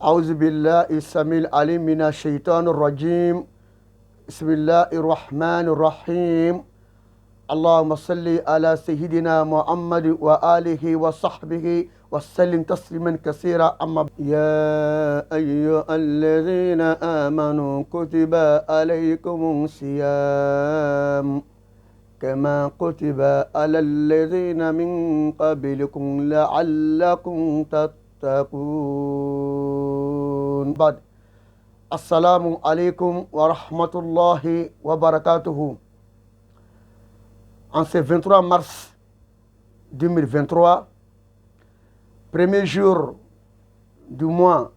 أعوذ بالله السميع العليم من الشيطان الرجيم بسم الله الرحمن الرحيم اللهم صل على سيدنا محمد وآله وصحبه وسلم تسليما كثيرا أما يا أيها الذين آمنوا كتب عليكم الصيام كما كتب على الذين من قبلكم لعلكم تتقون بعد السلام عليكم ورحمة الله وبركاته. En ce 23 mars 2023, premier jour du mois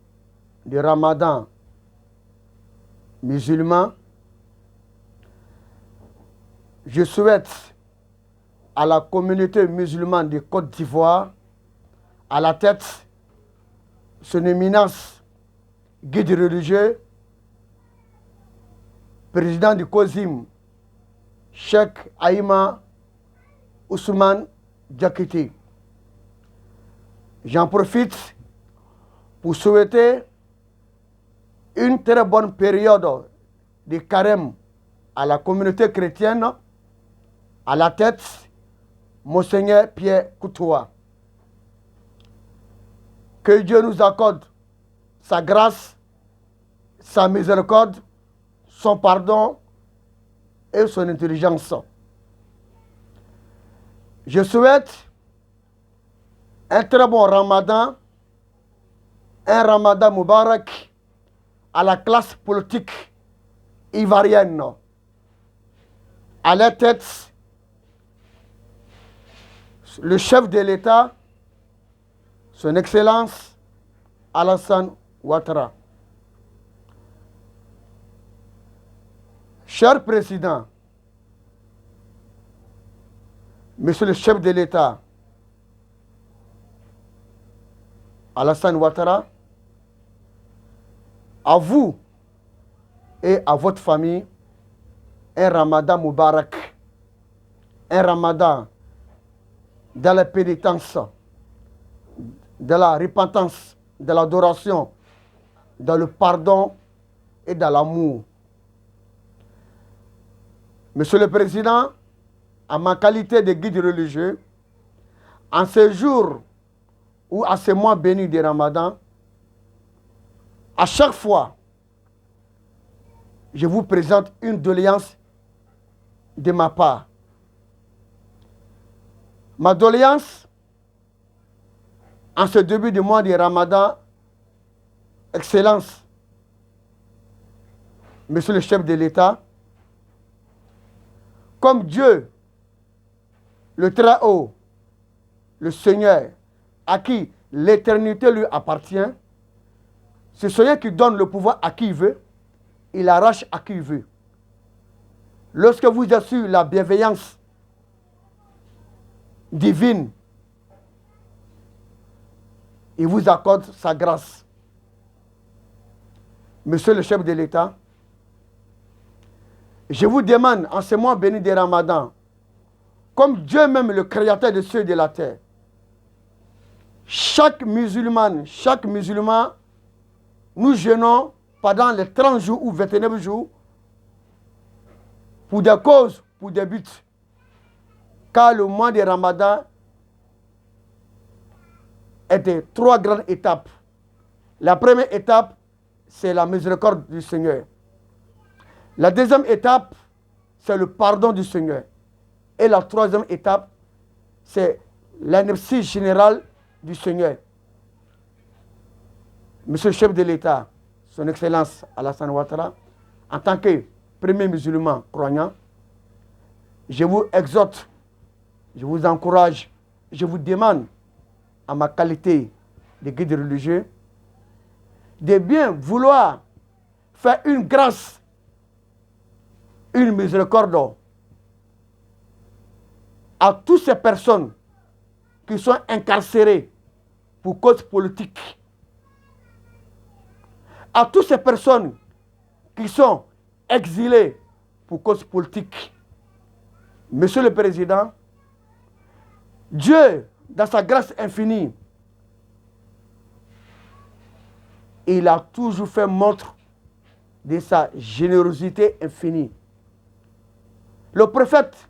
de Ramadan musulman, je souhaite à la communauté musulmane de Côte d'Ivoire, à la tête son éminence guide religieux, président du COSIM, Cheikh Aïma Ousmane Diakité. J'en profite pour souhaiter une très bonne période de carême à la communauté chrétienne, à la tête, Monseigneur Pierre Koutoua. Que Dieu nous accorde sa grâce, sa miséricorde, son pardon et son intelligence. Je souhaite un très bon Ramadan, un Ramadan Moubarak à la classe politique ivoirienne, à la tête le chef de l'État, son Excellence Alassane Ouattara. Cher Président, Monsieur le chef de l'État, Alassane Ouattara, à vous et à votre famille, un Ramadan Moubarak, un Ramadan dans la pénitence, de la repentance, de l'adoration, dans le pardon et dans l'amour. Monsieur le Président, en ma qualité de guide religieux, en ce jour ou à ce mois béni de Ramadan, à chaque fois, je vous présente une doléance de ma part. Ma doléance, en ce début du mois de Ramadan, Excellence, Monsieur le chef de l'État, comme Dieu, le Très-Haut, le Seigneur, à qui l'éternité lui appartient, ce Seigneur qui donne le pouvoir à qui il veut, il arrache à qui il veut. Lorsque vous êtes sur la bienveillance divine, il vous accorde sa grâce. Monsieur le chef de l'État, je vous demande en ce mois béni de Ramadan, comme Dieu même le créateur de cieux et de la terre, chaque musulman, nous jeûnons pendant les 30 jours ou 29 jours pour des causes, pour des buts. Car le mois de Ramadan est de 3 grandes étapes. La première étape, c'est la miséricorde du Seigneur. La deuxième étape, c'est le pardon du Seigneur. Et la troisième étape, c'est l'amnistie générale du Seigneur. Monsieur le chef de l'État, son Excellence Alassane Ouattara, en tant que premier musulman croyant, je vous exhorte, je vous encourage, je vous demande, à ma qualité de guide religieux, de bien vouloir faire une grâce, une miséricorde à toutes ces personnes qui sont incarcérées pour cause politique, à toutes ces personnes qui sont exilées pour cause politique. Monsieur le Président, Dieu, dans sa grâce infinie, il a toujours fait montre de sa générosité infinie. Le prophète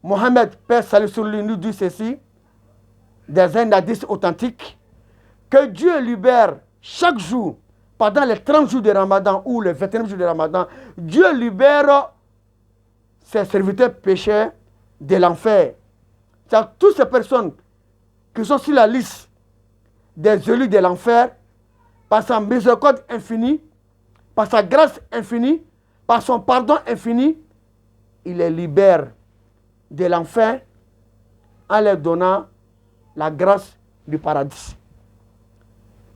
Mohammed, Père salut sur lui, nous dit ceci, dans un hadith authentique, que Dieu libère chaque jour, pendant les 30 jours de Ramadan ou les 29 jours de Ramadan, Dieu libère ses serviteurs pécheurs de l'enfer. C'est-à-dire toutes ces personnes qui sont sur la liste des élus de l'enfer, par sa miséricorde infinie, par sa grâce infinie, par son pardon infini, il les libère de l'enfer en leur donnant la grâce du paradis.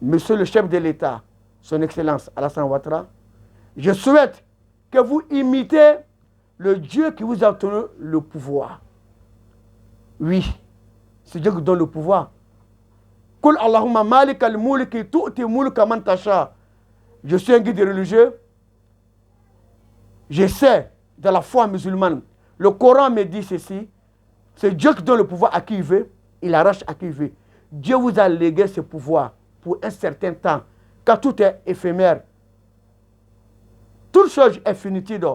Monsieur le chef de l'État, son Excellence Alassane Ouattara, je souhaite que vous imitez le Dieu qui vous a donné le pouvoir. Oui, c'est Dieu qui donne le pouvoir. Kul Allahumma malik al-mulki tu'ti mulka man tasha. Je suis un guide religieux. Je sais, dans la foi musulmane, le Coran me dit ceci. C'est Dieu qui donne le pouvoir à qui il veut, il arrache à qui il veut. Dieu vous a légué ce pouvoir pour un certain temps, car tout est éphémère. Toute chose est finitive.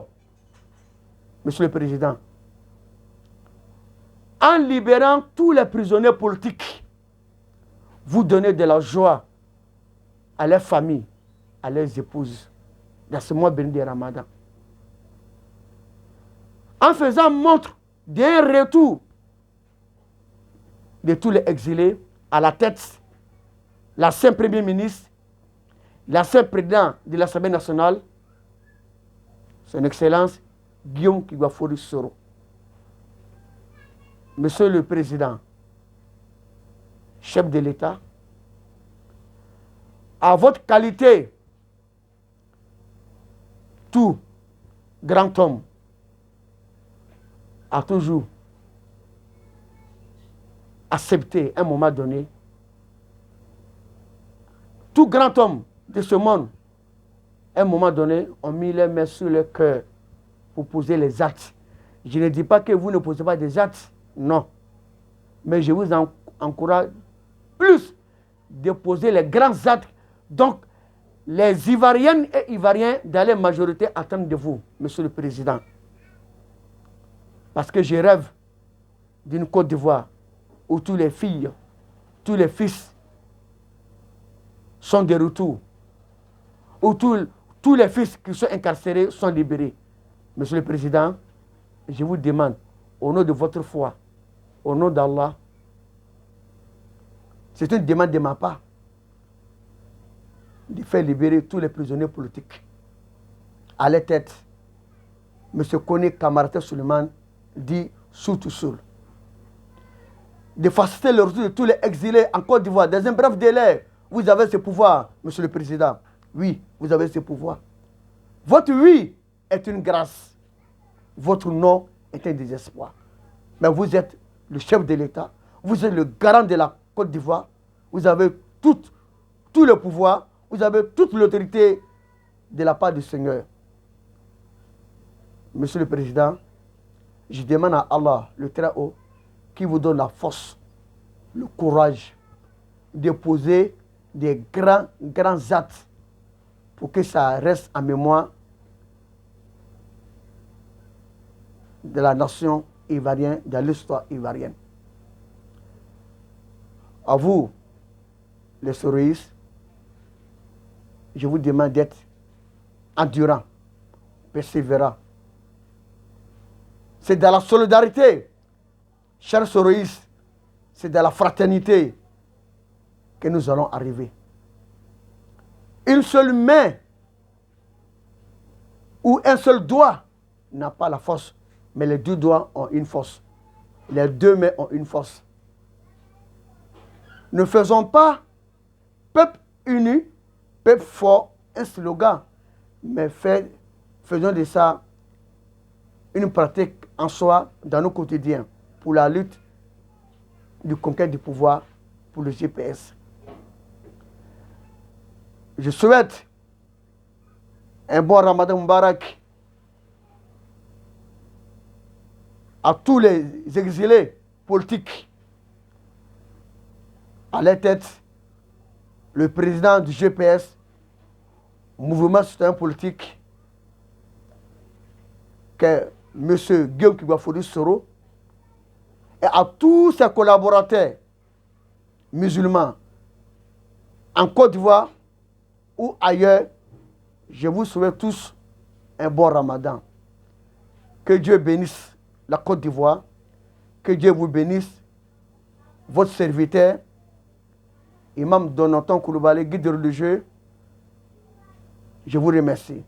Monsieur le Président, en libérant tous les prisonniers politiques, vous donnez de la joie à leurs familles, à leurs épouses, dans ce mois béni de Ramadan. En faisant montre d'un retour de tous les exilés à la tête, l'ancien Premier ministre, l'ancien président de l'Assemblée nationale, son Excellence Guillaume Kigwafori Soro. Monsieur le Président, chef de l'État, à votre qualité, tout grand homme a toujours accepté à un moment donné. Tout grand homme de ce monde, à un moment donné, ont mis les mains sur le cœur pour poser les actes. Je ne dis pas que vous ne posez pas des actes, non. Mais je vous encourage plus de poser les grands actes. Donc, les Ivoiriennes et Ivoiriens, dans la majorité, attendent de vous, Monsieur le Président. Parce que je rêve d'une Côte d'Ivoire où toutes les filles, tous les fils sont de retour, où tous les fils qui sont incarcérés sont libérés. Monsieur le Président, je vous demande, au nom de votre foi, au nom d'Allah, c'est une demande de ma part, de faire libérer tous les prisonniers politiques. À la tête, M. Kone Kamaraté Suleiman dit surtout sur. De faciliter le retour de tous les exilés en Côte d'Ivoire. Dans un bref délai, vous avez ce pouvoir, Monsieur le Président. Oui, vous avez ce pouvoir. Votre oui est une grâce. Votre non est un désespoir. Mais vous êtes le chef de l'État. Vous êtes le garant de la Côte d'Ivoire. Vous avez tout le pouvoir. Vous avez toute l'autorité de la part du Seigneur. Monsieur le Président, je demande à Allah, le Très-Haut, qui vous donne la force, le courage de poser des grands actes pour que ça reste en mémoire de la nation ivoirienne, de l'histoire ivoirienne. À vous, les soroïstes, je vous demande d'être endurant, persévérant. C'est dans la solidarité, chers soroïstes, c'est dans la fraternité que nous allons arriver. Une seule main ou un seul doigt n'a pas la force, mais les deux doigts ont une force. Les deux mains ont une force. Ne faisons pas peuple uni, peuple fort, un slogan, mais faisons de ça une pratique en soi dans nos quotidiens pour la lutte du conquête du pouvoir pour le GPS. Je souhaite un bon Ramadan Moubarak à tous les exilés politiques. À la tête, le président du GPS, mouvement citoyen politique que M. Guillaume Kibafodi Soro et à tous ses collaborateurs musulmans en Côte d'Ivoire ou ailleurs, je vous souhaite tous un bon Ramadan. Que Dieu bénisse la Côte d'Ivoire, que Dieu vous bénisse, votre serviteur, Imam Donaton Koulibaly, guide religieux, je vous remercie.